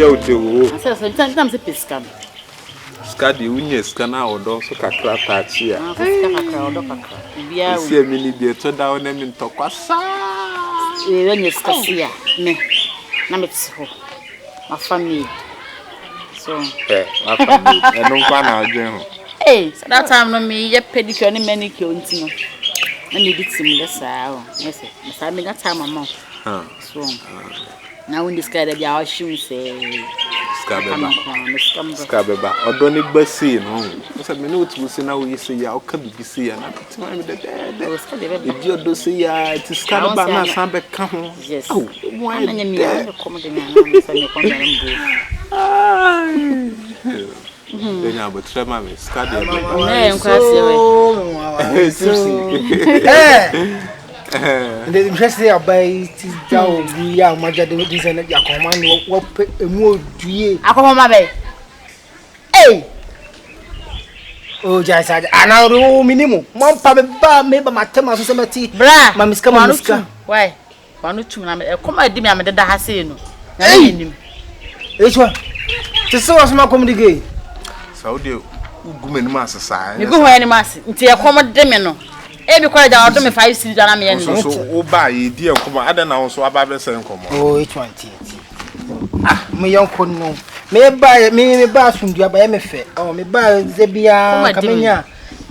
o te o. Say sometimes say pesca. Skadi unye skana odo so kakra tachi a. Pesca kakra odo kakra. Bia o. Si emini de to da wona mi ntokwa sa. We when skasia me. Na me tsi my family. So my family. I don't plan again. Hey, so that time no me ye pedicure ni manicure ntino. Na me di tim the saa. Yes, I me that time mama. So now when this guy that ya shoe say Skabeba. Odoni basi no. So me no to say na we say ya o ka bibi say ya na tima me de. Idi odo say ya ti skabeba na san be ka ho. Yes. Oh, mo anya me ya come de na me say me come na mbo. Denya botre ma me skadi be. Na enkwase we. The interesting about Tao Bia Majornews design ya command what emu due. Akoma be. Hey. Oh jasa ana ro minimum. Mom pa be ba me ba matema so semati. Bra. Mamiska mamiska. Why? Wanu tu na me koma di me am de da ha sei no. Na nim. Echwa. Te so was ma communicate. Saudi ugumeni ma asesa. Me go ho ani mas. Nti e koma de me no. Ebi kwa da odo me 5 series na me yen no. So oba ye di enkomo ada na so aba be sen enkomo. Oh H1 T. Me yonko no. Me ba sundua ba ye me fe. Oh me ba zebia kamenya.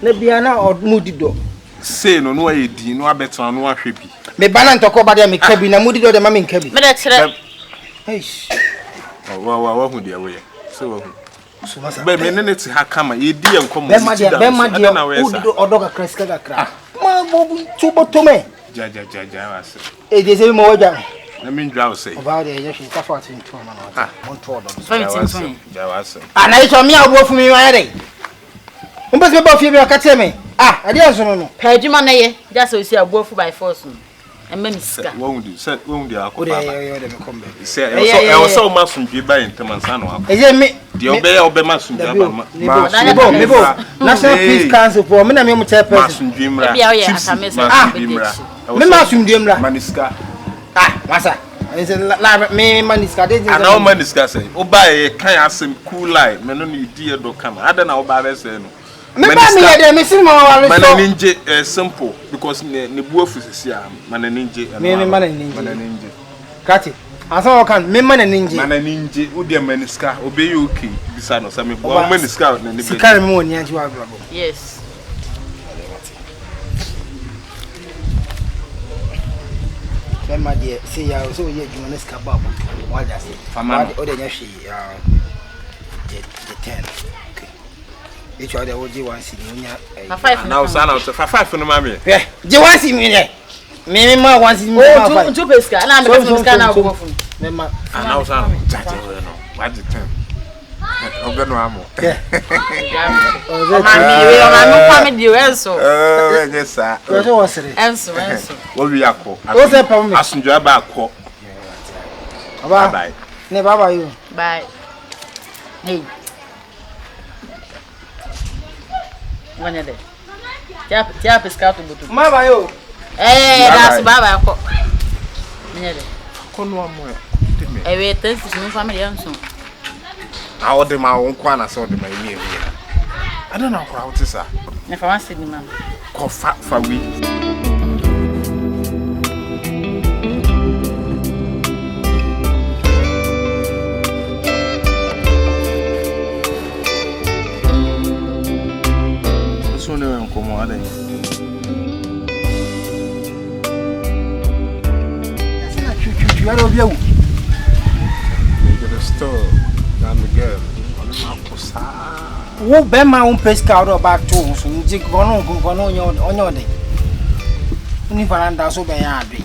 Na bia na mudido. Say no no ye di no abetan no ahwe bi. Me ba na ntoko ba de me kabi na mudido de ma me kabi. Me da kire. Eish. Wa hu dia we. So wa hu. Be me ne ti ha kama ye di enkomo. Be ma dia udido odoga kreska gakra. Ma bobu tubo tome. Ja wase. E de se mo waja. Na min dwa o say. About the you ta for 22 man na. Mon to do. Ja wase. Ana iso mi abu fu mi wa yare. Mbe se ba fi bi ka teme. Ade aso no. Pa adwuma na ye. Ja so si abu fu by force no. Emma miska. Wo ndi akọ baba. Yo de me kombe. Say e so ma sundwe ba ntema nsa no akọ. Eje me de obe ma sundwe ba ma. Me bo. National Peace Council for me na me mo chairperson. Ma sundwe mra. Bia o ye asamesa. Me ma sundwe mra. Maniska. Masa. La me maniska de. Ana o maniska say. Oba e kan asem cool lie. Me no ni di e do kama. Ada na oba be say no. Me ba me ye de me sin ma wa so. Mananinje simple because ne buafu sisi a mananinje. Me mananinje. Kati. Asa o kan me mananinje. Mananinje o de maniska obe you okay bisa no say me bo maniska na ne be. Sika me woni anji wa brabo. Yes. Fema de say ya so ye djuma na sika babo. Wa ja say. Fama o de nya hwe the 10. Each other would you want to see now, son of 5 no mammy. Yeah, do you want to see me? Me, ma wants me. Oh, two pesca, and I'm going to scan out. And now, son, what the time? I'm going to ammo. Yes, sir. Answer. What we are called. What's that problem? Ask you about call. Bye. Never by you. Bye. Hey. Wanya de. Tia pesca to butu. Mama yo. That's baba ko. Menya de. Ko no amo. E we ten fish no family anso. I order my own kwana so de my me. I don't know how it is. Na fa wan sidi mama. Ko fa we. Como ada aí. Essa chuchu era o viu. The store, na Miguel. O bem mais pescador bato, so de gono onyo de. Uni varanda so bem abi.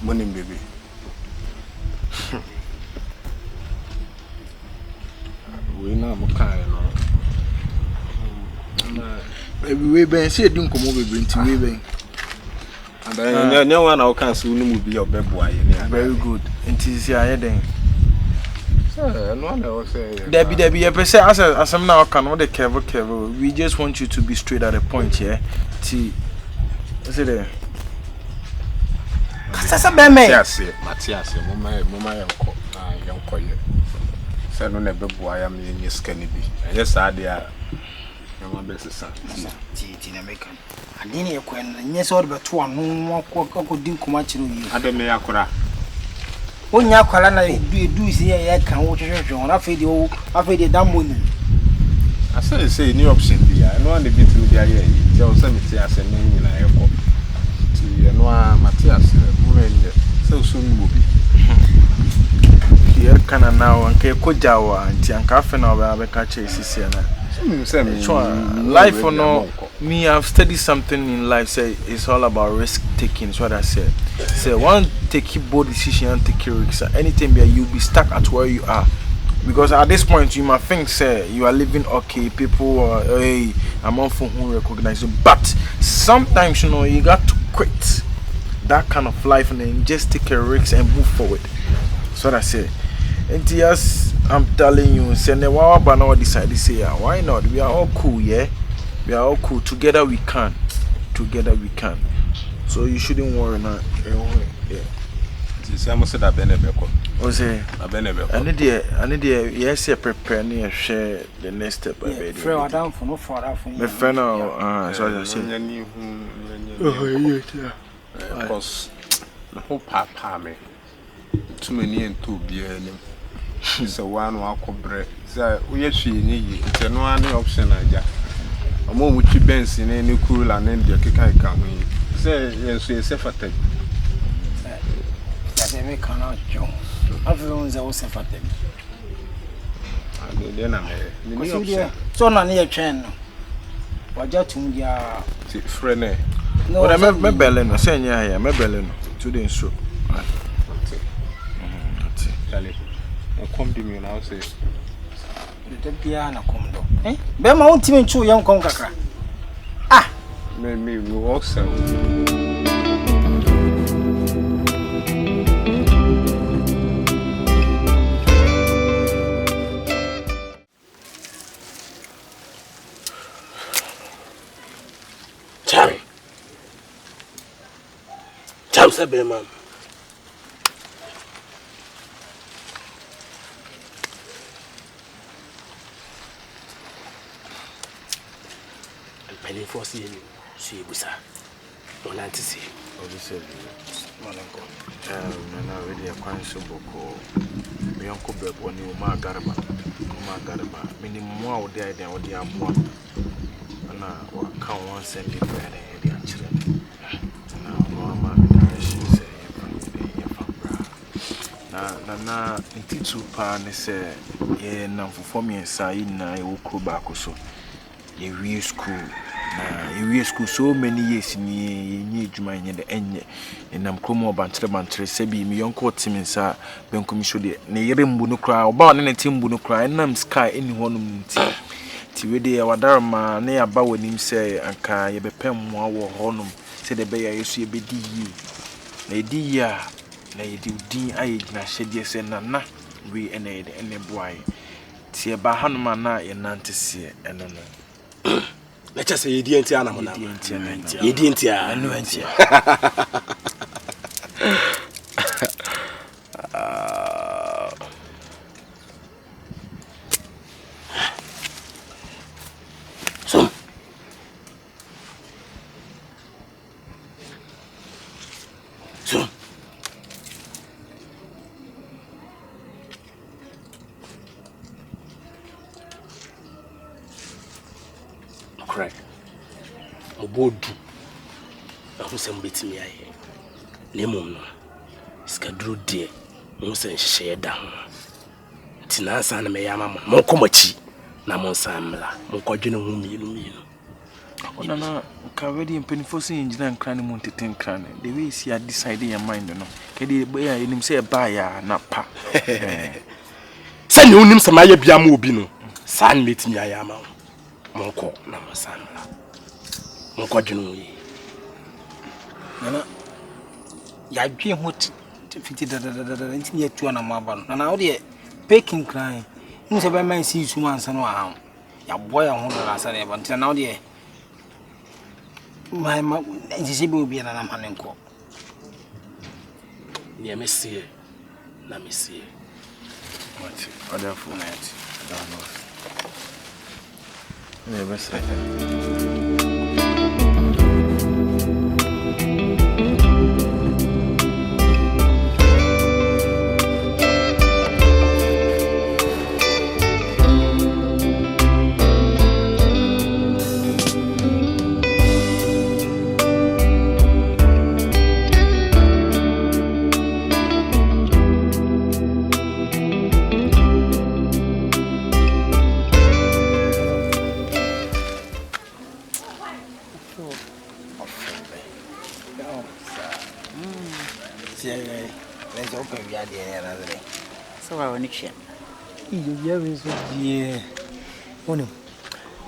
Morning baby. We na mo kai no. We been say din komo bebre nti we been and no one I can see no be your beboy. Very good nti si aye den no one else say Debbie you say as am now can what the careful we just want you to be straight at the point here ti say there sasa be me Matias mama yanko yanko ye say no never boy am in scanny be. Yes, I dear. My best son. Tina make. I didn't acquaint, yes, all but one no could do much. I don't know. Akura. When Yakalana do see I can watch John. I feel the damn woman. I say new option. I know the bit with the idea. Tell some as a name in a airport. To Noah Matthias, so soon will be. Here can now and Kojawa and Tiancafe now where I catch a Sicilian. Life or no, me, I've studied something in life. Say it's all about risk taking. Is what I said. Say one take bold decision and take risks. Anything where you be stuck at where you are, because at this point you might think say you are living okay. People are hey, I'm on for who recognize you, but sometimes you know you got to quit that kind of life and then just take a risk and move forward. That's what I say. And yes, I'm telling you, send the wow, but now decide to say, why not? We are all cool, yeah. We are all cool. Together we can. Together we can. So you shouldn't worry now. Yeah. I must say that Benebeko. Ose, I need yes, prepare me share the next step. I Friend, down for no for that. My friend, so I say. Because the whole papa me too many and too beer. It's a one bread. We are seeing it's a no option. A moment which you bends in any cool and then the kikai coming. Say, yes, we are safe at it. That I cannot join. Everyone's also safe at it. Then I'm so none near channel. What just to me, friend. No, I'm a bellin, saying, yeah, I'm a bellin. Today, so. Come to me now, say. The piano come do. Eh? Be my own team too young come kakra. Ah, Me walk so. Ciao, sabe, ma'am. Penny for seeing you, see, Busa. Don't see. Obviously, Malanko. And I really acquire so boko. My uncle Beb when you ma garba. Minimum more there than what the amwa. And I can't want to send it for the children. Now, Mama, she say, na ntitu pa ne se ye na for me sai na e wo back so ye we school na ye school so many years ni ye adwuma nye de enye enam kromo bantre se bi mi yonko tim nsa benkom so de ne yere mbu no kra oba ne timbu no kra enam sky eni honum nti ti we de wadarma ne aba wanim se anka ye bepem mo awo honum se de be ya yesu ye bedi yi na edi ya na yedi din aye na hyede se na we ene boy tie ba hanuma na ye nantese eno no na cha se yedi enti ana mo na yedi enti a eno enti obodu ahu se mbetimi aye lemom no skaduro de mo se nhye da ho tinansa na me yama mo komachi na mo nsamla mo kwadwene hu mienu ona na ka wedi mpenifo se engineer nkran mu nteten nkran the way see I decide your mind no kede be ya enim se ba ya na pa se ne unim se maye bia ma obi no sa na metimi aye ama mo ko na mo nsamla Mokwadwenu nana ya dwe ho fiti da nti ne atu na maba no na wo de baking cry mu se ba man si su man sano a ya boya ho do la sare ba nti na wo de ma nti bi obi na na manenko ne mesie na mesie What? Other food. I don't know. Never say. Let's open the idea another day. So I want to share. You is yeah. One,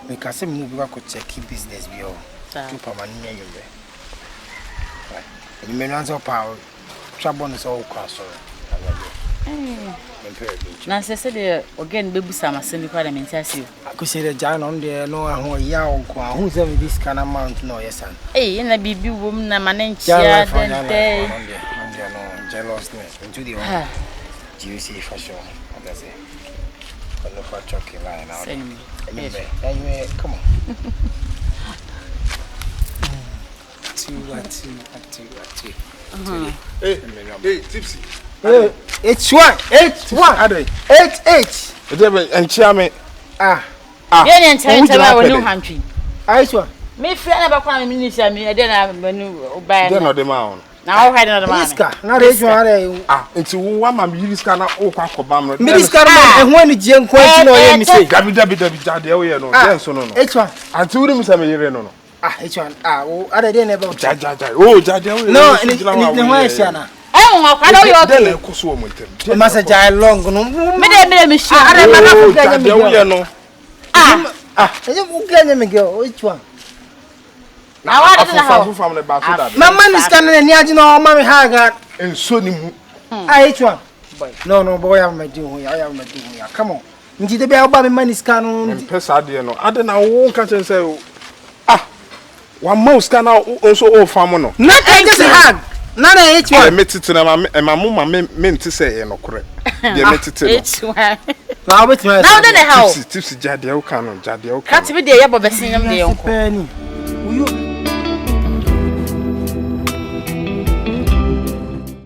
because some move back to check business be all. Two permanent you be. You may not have power. Trouble is all cross. Now, say again, baby, some semi parliament. I see. I could say the giant on there, no, who's ever this kind of amount, no, yes, son. Hey, and a baby woman, a man, and jealousness into the juicy for sure. What I say? But no for chocolate line out. Anyway, come on. Two. Hey, tipsy. It's one. And chairman. Yeah, and tell me about new country. I swear. Me friend about crime minister, me, I didn't have a new bad. They're not the man. Now, I had another man. Not a Into one man, you just cannot open Obama. Minister, and when it's young question, or you say, no. It's one. I told him some year no. It's one. I didn't about Jaja. Oh, Jaja. No, and it's the way, Shana. Oh, I know you're okay. Master Jai long. No, me, which one? Now, I from the back. My man is standing in the Mammy Haggard And so him. Which one? No, boy, I am doing. Come on. Indeed, the Bell man is canon. And Pesadio. I don't know. Won't catch and say, one mouse can also all farmer. Not just a hag. Not a H1. I met it to them, and my mama meant to say, no correct. They met it to H1. Now, with my now, then, how? Tipsy Jadio Canon, Jadio. Can't be there, but the same. Penny.